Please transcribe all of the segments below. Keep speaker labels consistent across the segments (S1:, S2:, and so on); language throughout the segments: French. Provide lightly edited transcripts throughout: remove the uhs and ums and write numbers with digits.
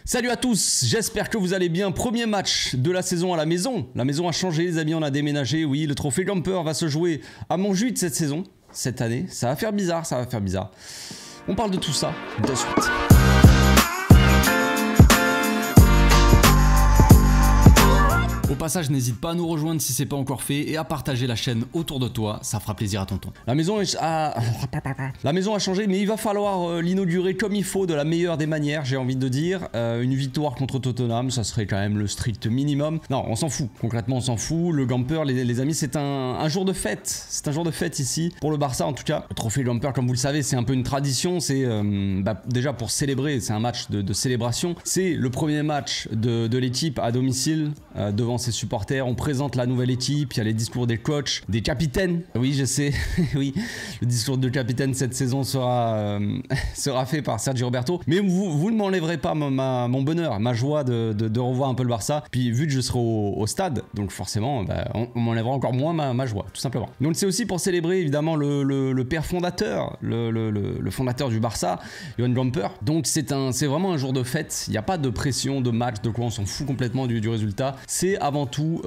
S1: Salut à tous, j'espère que vous allez bien. Premier match de la saison à la maison. La maison a changé les amis, on a déménagé. Oui, le trophée Gamper va se jouer à Montjuïc cette saison, cette année. Ça va faire bizarre, ça va faire bizarre. On parle de tout ça de suite. Au passage, n'hésite pas à nous rejoindre si c'est pas encore fait et à partager la chaîne autour de toi, ça fera plaisir à tonton. La maison a changé, mais il va falloir l'inaugurer comme il faut, de la meilleure des manières, j'ai envie de dire. Une victoire contre Tottenham, ça serait quand même le strict minimum. Non, on s'en fout, concrètement on s'en fout. Le Gamper, les amis, c'est un jour de fête. C'est un jour de fête ici, pour le Barça en tout cas. Le trophée Gamper, comme vous le savez, c'est un peu une tradition. C'est déjà pour célébrer, c'est un match de célébration. C'est le premier match de l'équipe à domicile, devant ses supporters. On présente la nouvelle équipe, il y a les discours des coachs, des capitaines. Oui, je sais, oui, le discours de capitaine cette saison sera fait par Sergio Roberto. Mais vous ne m'enlèverez pas mon bonheur, ma joie de revoir un peu le Barça. Puis vu que je serai au stade, donc forcément, on m'enlèvera encore moins ma joie, tout simplement. Donc c'est aussi pour célébrer évidemment le père fondateur, le fondateur du Barça, Johan Gamper. Donc c'est vraiment un jour de fête. Il n'y a pas de pression, de match, de quoi, on s'en fout complètement du résultat. C'est avant tout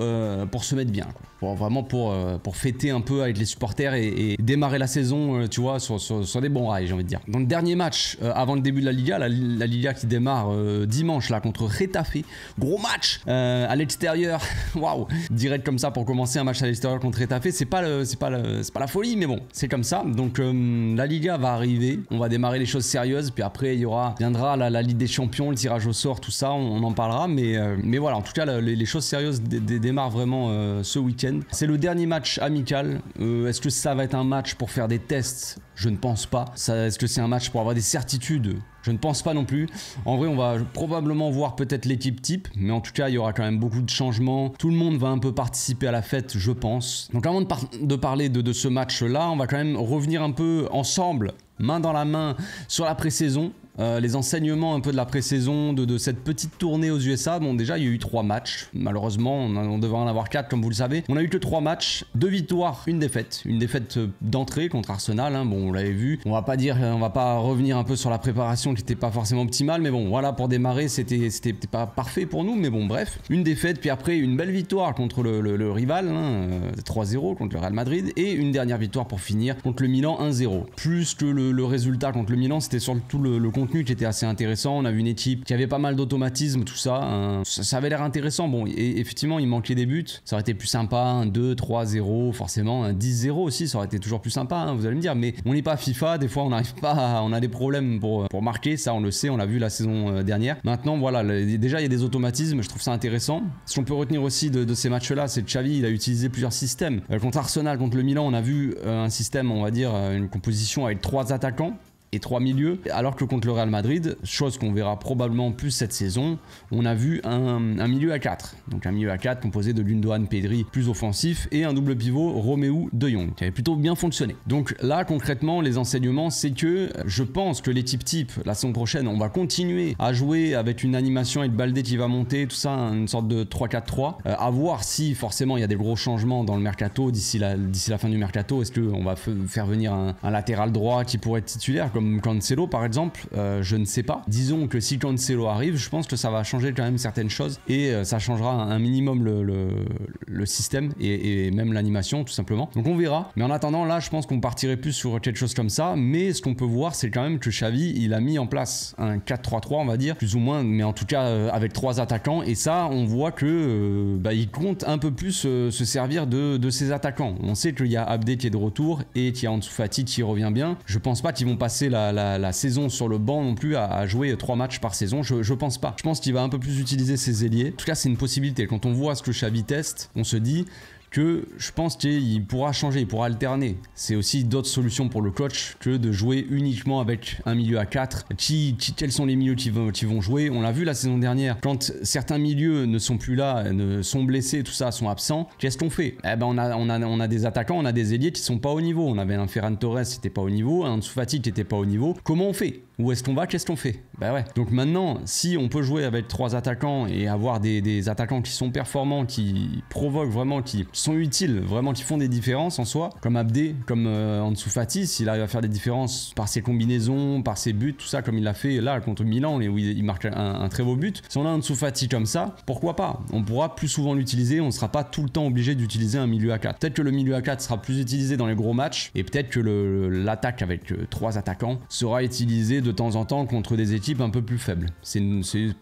S1: pour se mettre bien, quoi. Vraiment pour fêter un peu avec les supporters et démarrer la saison, tu vois, sur des bons rails, j'ai envie de dire. Donc dernier match avant le début de la Liga, la Liga qui démarre dimanche là contre Getafe. Gros match à l'extérieur. Waouh, direct comme ça pour commencer un match à l'extérieur contre Getafe, c'est pas la folie, mais bon, c'est comme ça. Donc la Liga va arriver, on va démarrer les choses sérieuses, puis après viendra la Ligue des Champions, le tirage au sort, tout ça, on en parlera, mais voilà, en tout cas les choses sérieuses démarrent vraiment ce week-end. C'est le dernier match amical. Est-ce que ça va être un match pour faire des tests? Je ne pense pas. Est-ce que c'est un match pour avoir des certitudes? Je ne pense pas non plus. En vrai, on va probablement voir peut-être l'équipe type, mais en tout cas, il y aura quand même beaucoup de changements. Tout le monde va un peu participer à la fête, je pense. Donc avant de parler de ce match-là, on va quand même revenir un peu ensemble, main dans la main, sur la pré-saison. Les enseignements un peu de la pré-saison, de cette petite tournée aux USA. Bon, déjà il y a eu 3 matchs, malheureusement on devrait en avoir 4 comme vous le savez. On a eu que 3 matchs, 2 victoires, une défaite d'entrée contre Arsenal, hein. Bon, on l'avait vu, on va pas revenir un peu sur la préparation qui n'était pas forcément optimale, mais bon voilà, pour démarrer c'était pas parfait pour nous, mais bon bref, une défaite, puis après une belle victoire contre le rival, hein, 3-0 contre le Real Madrid, et une dernière victoire pour finir contre le Milan, 1-0. Plus que le résultat contre le Milan, c'était surtout le contenu qui était assez intéressant. On a vu une équipe qui avait pas mal d'automatisme, tout ça, hein. Ça avait l'air intéressant. Bon, et effectivement il manquait des buts, ça aurait été plus sympa, un 2-3-0 forcément, un 10-0 aussi, ça aurait été toujours plus sympa, hein, vous allez me dire, mais on n'est pas FIFA, des fois on n'arrive pas on a des problèmes pour marquer, ça on le sait, on l'a vu la saison dernière. Maintenant voilà, déjà il y a des automatismes, je trouve ça intéressant. Si on peut retenir aussi de ces matchs là, c'est que Xavi il a utilisé plusieurs systèmes. Contre Arsenal, contre le Milan, on a vu un système, on va dire une composition avec 3 attaquants et 3 milieux, alors que contre le Real Madrid, chose qu'on verra probablement plus cette saison, on a vu un milieu à 4. Donc un milieu à 4 composé de Gundogan, Pedri plus offensif, et un double pivot Romeu De Jong qui avait plutôt bien fonctionné. Donc là concrètement les enseignements, c'est que je pense que l'équipe type la saison prochaine, on va continuer à jouer avec une animation avec Baldé qui va monter, tout ça, une sorte de 3-4-3, à voir si forcément il y a des gros changements dans le mercato d'ici la fin du mercato. Est-ce qu'on va faire venir un latéral droit qui pourrait être titulaire comme Cancelo par exemple, je ne sais pas. Disons que si Cancelo arrive, je pense que ça va changer quand même certaines choses, et ça changera un minimum le système et même l'animation tout simplement. Donc on verra, mais en attendant là je pense qu'on partirait plus sur quelque chose comme ça. Mais ce qu'on peut voir, c'est quand même que Xavi il a mis en place un 4-3-3 on va dire, plus ou moins, mais en tout cas avec 3 attaquants, et ça on voit que il compte un peu plus se servir de ses attaquants. On sait qu'il y a Abdé qui est de retour et qu'il y a Ansu Fati qui revient bien. Je pense pas qu'ils vont passer la saison sur le banc non plus à jouer 3 matchs par saison, je pense pas. Je pense qu'il va un peu plus utiliser ses ailiers. En tout cas c'est une possibilité. Quand on voit ce que Xavi teste, on se dit que je pense qu'il pourra changer, il pourra alterner. C'est aussi d'autres solutions pour le coach que de jouer uniquement avec un milieu à 4. Quels sont les milieux qui vont jouer? On l'a vu la saison dernière, quand certains milieux ne sont plus là, sont blessés, tout ça, sont absents, qu'est-ce qu'on fait? On a des attaquants, on a des ailiers qui sont pas au niveau. On avait un Ferran Torres qui n'était pas au niveau, un Ansu Fati qui n'était pas au niveau. Comment on fait? Où est-ce qu'on va? Qu'est-ce qu'on fait? Bah ouais. Donc maintenant, si on peut jouer avec 3 attaquants et avoir des attaquants qui sont performants, qui provoquent vraiment, qui sont utiles, vraiment qui font des différences en soi, comme Abdé, comme Ansu Fati, s'il arrive à faire des différences par ses combinaisons, par ses buts, tout ça, comme il l'a fait là contre Milan, où il marque un très beau but. Si on a Ansu Fati comme ça, pourquoi pas? On pourra plus souvent l'utiliser, on ne sera pas tout le temps obligé d'utiliser un milieu à 4. Peut-être que le milieu à 4 sera plus utilisé dans les gros matchs, et peut-être que l'attaque avec 3 attaquants sera utilisée de temps en temps contre des équipes un peu plus faibles.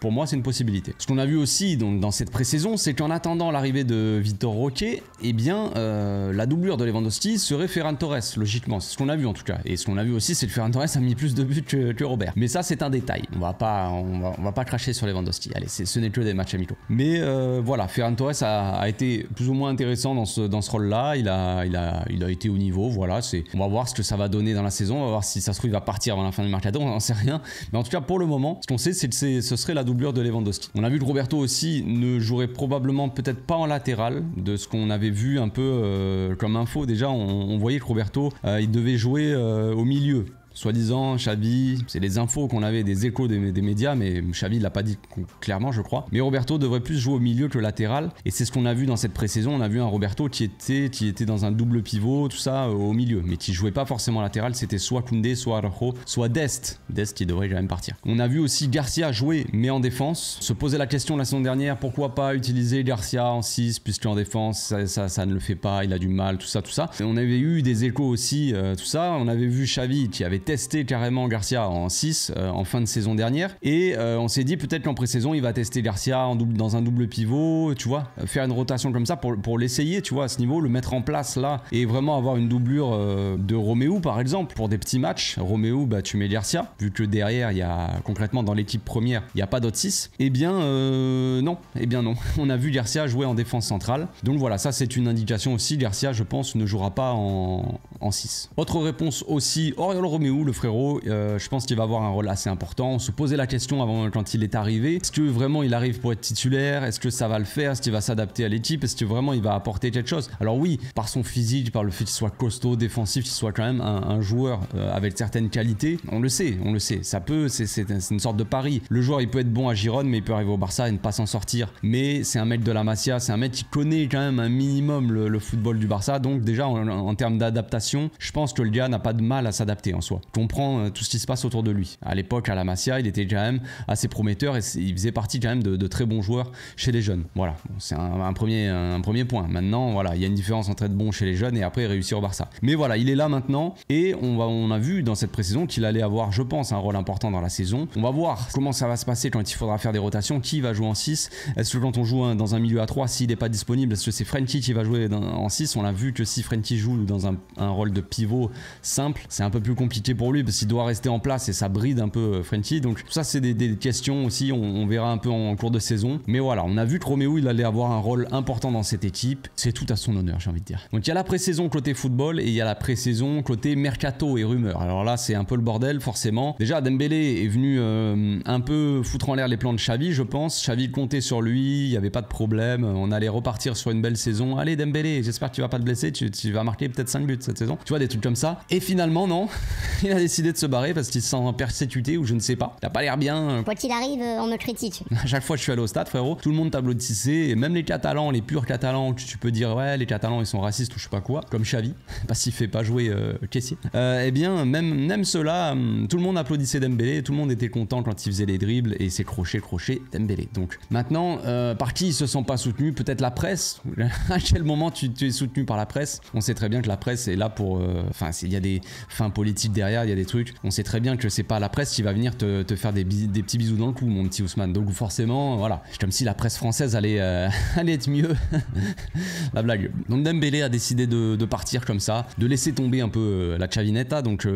S1: Pour moi, c'est une possibilité. Ce qu'on a vu aussi donc, dans cette pré-saison, c'est qu'en attendant l'arrivée de Vitor Roque, eh bien, la doublure de Lewandowski serait Ferran Torres, logiquement. C'est ce qu'on a vu en tout cas. Et ce qu'on a vu aussi, c'est que Ferran Torres a mis plus de buts que Robert. Mais ça, c'est un détail. On va pas cracher sur Lewandowski. Allez, ce n'est que des matchs amicaux. Mais voilà, Ferran Torres a été plus ou moins intéressant dans ce rôle-là. Il a été au niveau. Voilà, on va voir ce que ça va donner dans la saison. On va voir si ça se trouve il va partir avant la fin du mercato. On n'en sait rien. Mais en tout cas, pour le moment, ce qu'on sait, c'est que ce serait la doublure de Lewandowski. On a vu que Roberto aussi ne jouerait probablement peut-être pas en latéral, de ce qu'on avait vu un peu comme info. Déjà, on voyait que Roberto, il devait jouer au milieu. Soi-disant, Xavi, c'est les infos qu'on avait, des échos des médias, mais Xavi l'a pas dit clairement, je crois. Mais Roberto devrait plus jouer au milieu que latéral, et c'est ce qu'on a vu dans cette pré-saison. On a vu un Roberto qui était dans un double pivot, tout ça, au milieu, mais qui jouait pas forcément latéral. C'était soit Koundé, soit Araujo, soit Dest qui devrait quand même partir. On a vu aussi Garcia jouer, mais en défense. Se poser la question la saison dernière, pourquoi pas utiliser Garcia en 6, puisqu'en défense, ça ne le fait pas, il a du mal, tout ça. Et on avait eu des échos aussi, tout ça. On avait vu Xavi qui avait testé carrément Garcia en 6 en fin de saison dernière, et on s'est dit peut-être qu'en pré-saison il va tester Garcia dans un double pivot, tu vois, faire une rotation comme ça pour l'essayer, tu vois, à ce niveau, le mettre en place là et vraiment avoir une doublure de Romeu par exemple pour des petits matchs. Romeu, bah tu mets Garcia, vu que derrière il y a concrètement dans l'équipe première il n'y a pas d'autres 6. Eh bien non, on a vu Garcia jouer en défense centrale, donc voilà, ça c'est une indication aussi. Garcia, je pense, ne jouera pas en 6. Autre réponse aussi, Oriol Romeu, le frérot, je pense qu'il va avoir un rôle assez important. On se posait la question avant, quand il est arrivé, est-ce que vraiment il arrive pour être titulaire? Est-ce que ça va le faire? Est-ce qu'il va s'adapter à l'équipe? Est-ce que vraiment il va apporter quelque chose? Alors oui, par son physique, par le fait qu'il soit costaud, défensif, qu'il soit quand même un joueur avec certaines qualités, on le sait, ça peut, c'est une sorte de pari. Le joueur il peut être bon à Girone, mais il peut arriver au Barça et ne pas s'en sortir. Mais c'est un mec de la Masia, c'est un mec qui connaît quand même un minimum le football du Barça, donc déjà en termes d'adaptation, je pense que le gars n'a pas de mal à s'adapter en soi. Comprend tout ce qui se passe autour de lui. À l'époque, à la Masia, il était quand même assez prometteur et il faisait partie quand même de très bons joueurs chez les jeunes. Voilà, bon, c'est un premier point. Maintenant, voilà, il y a une différence entre être bon chez les jeunes et après réussir au Barça. Mais voilà, il est là maintenant et on a vu dans cette pré-saison qu'il allait avoir, je pense, un rôle important dans la saison. On va voir comment ça va se passer quand il faudra faire des rotations. Qui va jouer en 6? Est-ce que quand on joue dans un milieu à 3, s'il n'est pas disponible, est-ce que c'est Frenkie qui va jouer en 6? On a vu que si Frenkie joue dans un rôle de pivot simple, c'est un peu plus compliqué pour lui parce qu'il doit rester en place et ça bride un peu Frenkie. Donc ça, c'est des questions aussi, on verra un peu en cours de saison. Mais voilà, on a vu que Romeu, il allait avoir un rôle important dans cette équipe. C'est tout à son honneur, j'ai envie de dire. Donc il y a la pré-saison côté football et il y a la pré-saison côté mercato et rumeurs. Alors là, c'est un peu le bordel forcément. Déjà, Dembélé est venu un peu foutre en l'air les plans de Xavi, je pense. Xavi comptait sur lui, il n'y avait pas de problème. On allait repartir sur une belle saison. Allez Dembélé, j'espère que tu vas pas te blesser, tu vas marquer peut-être 5 buts cette saison. Tu vois, des trucs comme ça. Et finalement, non. Il a décidé de se barrer parce qu'il se sent persécuté ou je ne sais pas. Il a pas l'air bien.
S2: Quoi qu'il arrive, on me critique.
S1: À chaque fois que je suis allé au stade, frérot, tout le monde t'applaudissait. Et même les Catalans, les purs Catalans, tu peux dire ouais, les Catalans ils sont racistes ou je sais pas quoi, comme Xavi, parce qu'il fait pas jouer caissier. Eh bien, même ceux-là, tout le monde applaudissait Dembélé, tout le monde était content quand il faisait les dribbles et ses crochets Dembélé. Donc maintenant, par qui il se sent pas soutenu? Peut-être la presse. À quel moment tu es soutenu par la presse? On sait très bien que la presse est là pour. Enfin, il y a des fins politiques derrière, il y a des trucs. On sait très bien que c'est pas la presse qui va venir te faire des petits bisous dans le cou, mon petit Ousmane. Donc forcément, voilà. C'est comme si la presse française allait être mieux. La blague. Donc Dembélé a décidé de partir comme ça, de laisser tomber un peu la Xavineta. Donc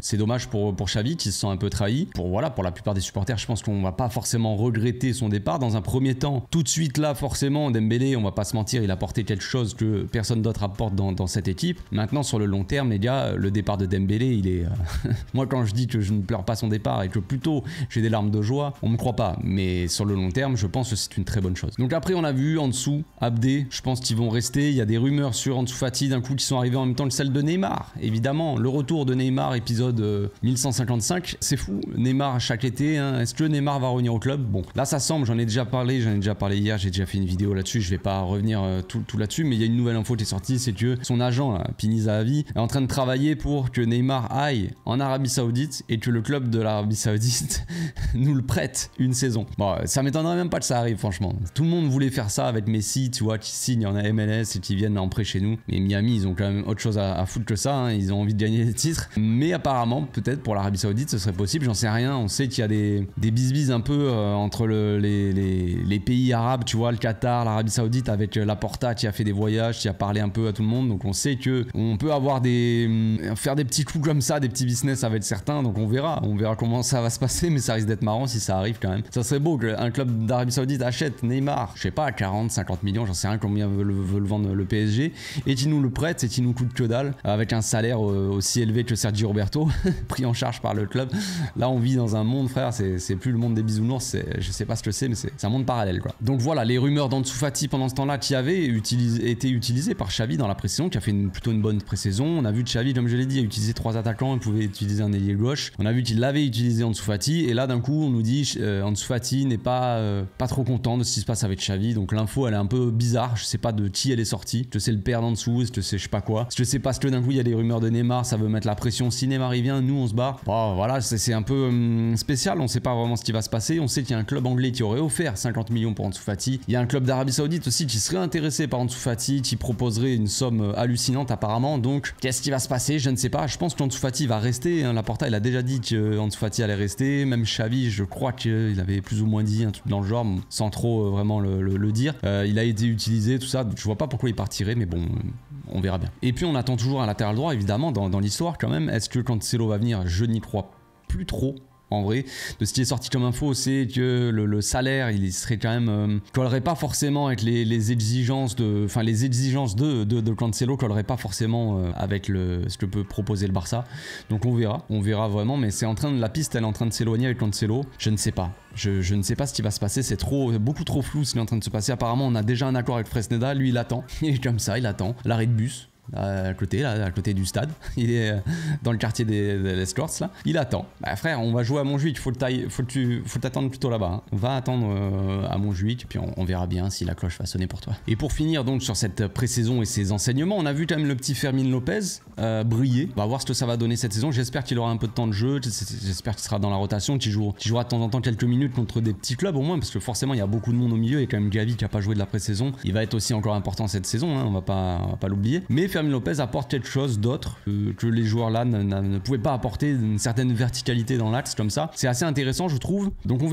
S1: c'est dommage pour Xavi qui se sent un peu trahi. Pour la plupart des supporters, je pense qu'on va pas forcément regretter son départ. Dans un premier temps, tout de suite là, forcément, Dembélé, on va pas se mentir, il a apporté quelque chose que personne d'autre apporte dans cette équipe. Maintenant, sur le long terme, les gars, le départ de Dembélé, il est écoutez, moi quand je dis que je ne pleure pas son départ et que plutôt j'ai des larmes de joie, on me croit pas. Mais sur le long terme, je pense que c'est une très bonne chose. Donc après, on a vu en dessous, Abdé, je pense qu'ils vont rester. Il y a des rumeurs sur Ansu Fati d'un coup qui sont arrivées en même temps que celle de Neymar. Évidemment, le retour de Neymar, épisode 1155, c'est fou. Neymar chaque été, hein. Est-ce que Neymar va revenir au club? Bon, là ça semble, j'en ai déjà parlé hier, j'ai déjà fait une vidéo là-dessus, je vais pas revenir tout là-dessus, mais il y a une nouvelle info qui est sortie, c'est que son agent, là, Pini Zahavi, est en train de travailler pour que Neymar aille en Arabie Saoudite et que le club de l'Arabie Saoudite nous le prête une saison. Bon, ça m'étonnerait même pas que ça arrive, franchement. Tout le monde voulait faire ça avec Messi, tu vois, qui signe en MLS et qui viennent en prêt chez nous. Mais Miami, ils ont quand même autre chose à foutre que ça, hein. Ils ont envie de gagner des titres. Mais apparemment, peut-être pour l'Arabie Saoudite, ce serait possible, j'en sais rien. On sait qu'il y a des bisbis un peu entre les pays arabes, tu vois, le Qatar, l'Arabie Saoudite, avec Laporta qui a fait des voyages, qui a parlé un peu à tout le monde. Donc on sait que on peut avoir faire des petits coups comme ça, des petits business avec certains. Donc on verra comment ça va se passer, mais ça risque d'être marrant si ça arrive quand même. Ça serait beau qu'un club d'Arabie Saoudite achète Neymar, je sais pas, 40, 50 millions, j'en sais rien combien veut le vendre le PSG, et qui nous le prête et qui nous coûte que dalle, avec un salaire aussi élevé que Sergio Roberto, pris en charge par le club. Là on vit dans un monde, frère, c'est plus le monde des bisounours, je sais pas ce que c'est, mais c'est un monde parallèle, quoi. Donc voilà, les rumeurs d'Ansu Fati pendant ce temps-là qui avaient été utilisées par Xavi dans la pré-saison, qui a fait plutôt une bonne pré-saison. On a vu que Xavi, comme je l'ai dit, a utilisé 3 attaquants, il pouvait utiliser un ailier gauche. On a vu qu'il l'avait utilisé Ansu Fati, et là d'un coup on nous dit Ansu Fati n'est pas trop content de ce qui se passe avec Xavi. Donc l'info elle est un peu bizarre, je sais pas de qui elle est sortie. Est-ce que c'est le père d'Ansu, est-ce que c'est je sais pas quoi. Je sais pas, parce que d'un coup il y a des rumeurs de Neymar, ça veut mettre la pression. Si Neymar il vient, nous on se barre. Bon, voilà, c'est un peu spécial, on sait pas vraiment ce qui va se passer. On sait qu'il y a un club anglais qui aurait offert 50 millions pour Ansu Fati. Il y a un club d'Arabie Saoudite aussi qui serait intéressé par Ansu Fati, qui proposerait une somme hallucinante apparemment. Donc qu'est-ce qui va se passer? Je ne sais pas. Je pense qu'Ansu Fati va rester, hein. Laporta il a déjà dit qu'Ansu Fati allait rester. Même Xavi, je crois qu'il avait plus ou moins dit un truc dans le genre, sans trop vraiment le dire. Il a été utilisé, tout ça. Je vois pas pourquoi il partirait, mais bon, on verra bien. Et puis on attend toujours un latéral droit, évidemment, dans l'histoire quand même. Est-ce que Cancelo va venir? Je n'y crois plus trop. En vrai, de ce qui est sorti comme info, c'est que le salaire, il serait quand même collerait pas forcément avec les exigences de, enfin les exigences de Cancelo collerait pas forcément avec ce que peut proposer le Barça. Donc on verra vraiment, mais c'est la piste, elle est en train de s'éloigner avec Cancelo. Je ne sais pas. Je ne sais pas ce qui va se passer, c'est beaucoup trop flou ce qui est en train de se passer. Apparemment, on a déjà un accord avec Fresneda, lui il attend, il est comme ça, il attend l'arrêt de bus. À côté du stade, il est dans le quartier des Escorts là, il attend. Bah frère, on va jouer à Montjuic, faut t'attendre plutôt là-bas, hein. Va attendre à Montjuic, puis on verra bien si la cloche va sonner pour toi. Et pour finir donc sur cette pré-saison et ses enseignements, on a vu quand même le petit Fermin Lopez briller. On va voir ce que ça va donner cette saison. J'espère qu'il aura un peu de temps de jeu, j'espère qu'il sera dans la rotation, qu'il jouera de temps en temps quelques minutes contre des petits clubs au moins, parce que forcément il y a beaucoup de monde au milieu, et quand même Gavi qui a pas joué de la pré-saison, il va être aussi encore important cette saison, hein, on va pas l'oublier. Mais Fermin Lopez apporte quelque chose d'autre que les joueurs là ne pouvaient pas apporter, une certaine verticalité dans l'axe comme ça. C'est assez intéressant je trouve, donc on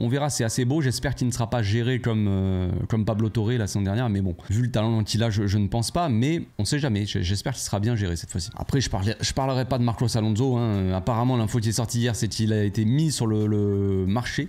S1: verra, c'est assez beau. J'espère qu'il ne sera pas géré comme Pablo Torre la saison dernière, mais bon, vu le talent qu'il a, je ne pense pas, mais on sait jamais. J'espère qu'il sera bien géré cette fois-ci. Après je parlerai pas de Marcos Alonso, hein. Apparemment l'info qui est sortie hier, c'est qu'il a été mis sur le marché.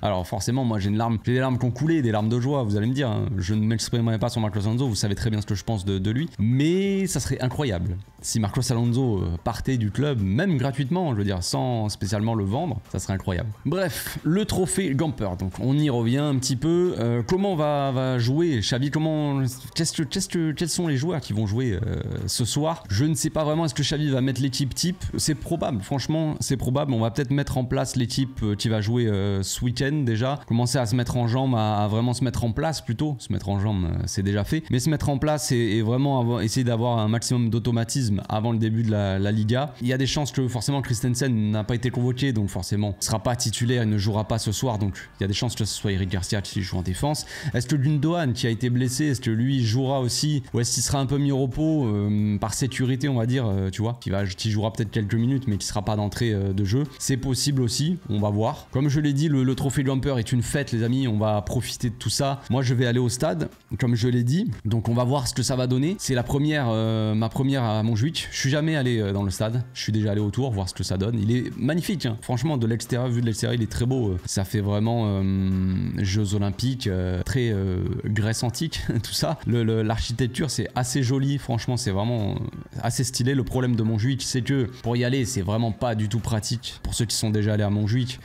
S1: Alors forcément moi j'ai des larmes qui ont coulé, des larmes de joie, vous allez me dire, hein. Je ne m'exprimerai pas sur Marcos Alonso, vous savez très bien ce que je pense de lui, mais ça serait incroyable si Marcos Alonso partait du club, même gratuitement, je veux dire, sans spécialement le vendre, ça serait incroyable. Bref, le trophée Gamper, donc on y revient un petit peu. Comment va jouer Xavi? Quels sont les joueurs qui vont jouer ce soir? Je ne sais pas vraiment. Est-ce que Xavi va mettre l'équipe type? C'est probable, franchement, c'est probable. On va peut-être mettre en place l'équipe qui va jouer ce week-end déjà. Commencer à se mettre en jambes, à vraiment se mettre en place plutôt. Se mettre en jambes, c'est déjà fait. Mais se mettre en place et vraiment essayer d'avoir un maximum d'automatisme avant le début de la Liga. Il y a des chances que forcément Christensen n'a pas été convoqué, donc forcément il ne sera pas titulaire, il ne jouera pas ce soir, donc il y a des chances que ce soit Eric Garcia qui joue en défense. Est-ce que Gundogan qui a été blessé, est-ce que lui jouera aussi, ou est-ce qu'il sera un peu mis au repos par sécurité on va dire, tu vois, qui jouera peut-être quelques minutes mais qui sera pas d'entrée de jeu? C'est possible aussi, on va voir. Comme je l'ai dit, le trophée Gamper est une fête les amis, on va profiter de tout ça. Moi je vais aller au stade, comme je l'ai dit, donc on va voir ce que ça va donner. C'est la première première à Montjuïc. Je suis jamais allé dans le stade. Je suis déjà allé autour, voir ce que ça donne. Il est magnifique, hein. Franchement, de l'extérieur, vu de l'extérieur, il est très beau. Ça fait vraiment Jeux Olympiques, très Grèce antique, tout ça. L'architecture, c'est assez joli. Franchement, c'est vraiment assez stylé. Le problème de Montjuïc, c'est que pour y aller, c'est vraiment pas du tout pratique. Pour ceux qui sont déjà allés à Montjuïc,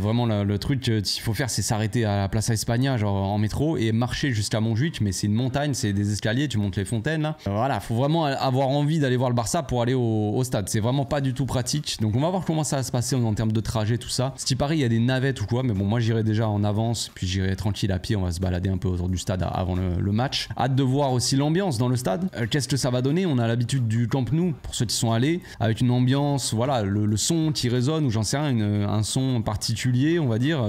S1: vraiment le truc qu'il faut faire, c'est s'arrêter à la Plaza España, genre en métro, et marcher jusqu'à Montjuïc. Mais c'est une montagne, c'est des escaliers, tu montes les fontaines là. Voilà, faut vraiment avoir envie d'aller voir le Barça pour aller au stade. C'est vraiment pas du tout pratique. Donc on va voir comment ça va se passer en termes de trajet, tout ça. Si Paris, il y a des navettes ou quoi, mais bon, moi j'irai déjà en avance, puis j'irai tranquille à pied. On va se balader un peu autour du stade avant le match. Hâte de voir aussi l'ambiance dans le stade. Qu'est-ce que ça va donner? On a l'habitude du Camp Nou, pour ceux qui sont allés, avec une ambiance, voilà, le son qui résonne, ou j'en sais rien, un son particulier, on va dire.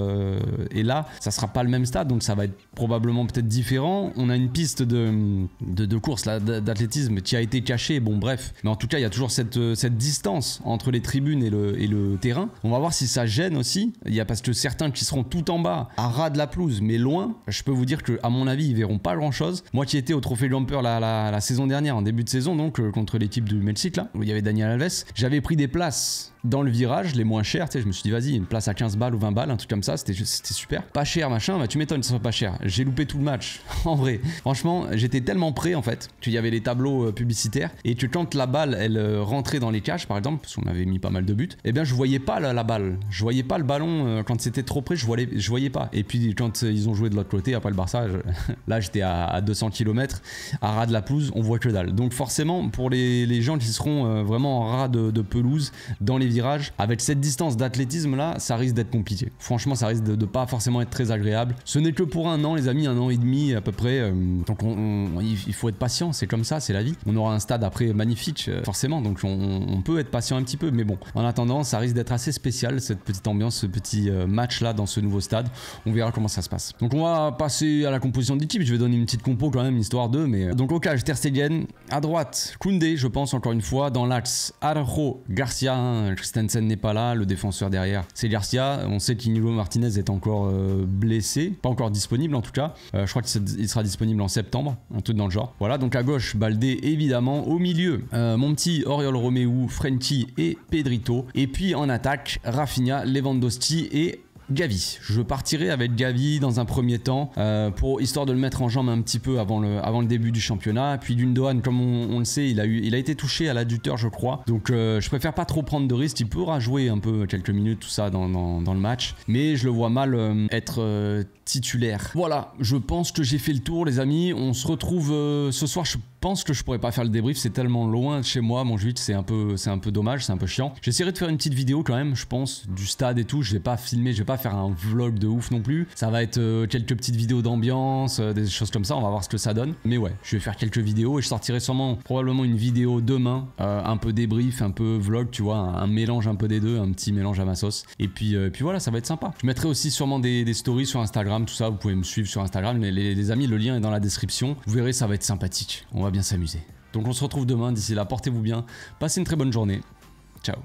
S1: Et là, ça sera pas le même stade, donc ça va être probablement peut-être différent. On a une piste de course d'athlétisme qui a été cachée, bon bref. Mais en tout cas, il y a toujours cette distance entre les tribunes et le terrain. On va voir si ça gêne aussi. Il y a parce que certains qui seront tout en bas, à ras de la pelouse, mais loin, je peux vous dire que à mon avis, ils verront pas grand-chose. Moi qui étais au Trophée Jumper la saison dernière, en début de saison, donc contre l'équipe du Mexique là, où il y avait Daniel Alves, j'avais pris des places dans le virage, les moins chères, tu sais, je me suis dit vas-y, une place à 15 balles ou 20 balles, un truc comme ça, c'était super. Pas cher, machin, bah tu m'étonnes que ça soit pas cher. J'ai loupé tout le match, en vrai. Franchement, j'étais tellement prêt en fait, qu'il y avait les tableaux publicitaires, et que quand la balle, elle rentrait dans les cages, par exemple, parce qu'on avait mis pas mal de buts, eh bien je voyais pas la balle. Je voyais pas le ballon, quand c'était trop près, je voyais pas. Et puis quand ils ont joué de l'autre côté, après le Barça, là j'étais à 200 km, à ras de la pelouse, on voit que dalle. Donc forcément, pour les gens qui seront vraiment en ras de pelouse, dans les virages, avec cette distance d'athlétisme là, ça risque d'être compliqué. Franchement, ça risque de pas forcément être très agréable. Ce n'est que pour un an, les amis, un an et demi à peu près. Donc il faut être patient, c'est comme ça, c'est la vie. On aura un stade après magnifique, forcément, donc on peut être patient un petit peu, mais bon, en attendant, ça risque d'être assez spécial, cette petite ambiance, ce petit match là dans ce nouveau stade. On verra comment ça se passe. Donc on va passer à la composition de l'équipe. Je vais donner une petite compo quand même, histoire de, mais donc au cage, Ter Stegen, à droite, Koundé, je pense encore une fois, dans l'axe, Araujo, Garcia, Christensen n'est pas là, le défenseur derrière, c'est Garcia. On sait qu'Inigo Martinez est encore blessé, pas encore disponible en tout cas. Je crois qu'il sera disponible en septembre, un truc dans le genre. Voilà, donc à gauche, Baldé évidemment. Au milieu, mon petit Oriol Romeu, Frenkie et Pedrito. Et puis en attaque, Rafinha, Lewandowski et Gavi. Je partirai avec Gavi dans un premier temps histoire de le mettre en jambe un petit peu avant le début du championnat. Puis Gundogan, comme on le sait, il a été touché à l'adducteur, je crois. Donc je préfère pas trop prendre de risques. Il pourra jouer un peu quelques minutes, tout ça dans le match. Mais je le vois mal être titulaire. Voilà, je pense que j'ai fait le tour, les amis. On se retrouve ce soir. Je pense que je pourrais pas faire le débrief, c'est tellement loin de chez moi, Montjuïc, c'est un peu dommage, c'est un peu chiant. J'essaierai de faire une petite vidéo quand même, je pense, du stade et tout. Je vais pas filmer, je vais pas faire un vlog de ouf non plus. Ça va être quelques petites vidéos d'ambiance, des choses comme ça, on va voir ce que ça donne. Mais ouais, je vais faire quelques vidéos et je sortirai probablement une vidéo demain, un peu débrief, un peu vlog, tu vois, un mélange un peu des deux, un petit mélange à ma sauce. Et puis voilà, ça va être sympa. Je mettrai aussi sûrement des stories sur Instagram, tout ça, vous pouvez me suivre sur Instagram, les amis, le lien est dans la description. Vous verrez, ça va être sympathique, on va bien s'amuser. Donc on se retrouve demain, d'ici là, portez-vous bien, passez une très bonne journée, ciao.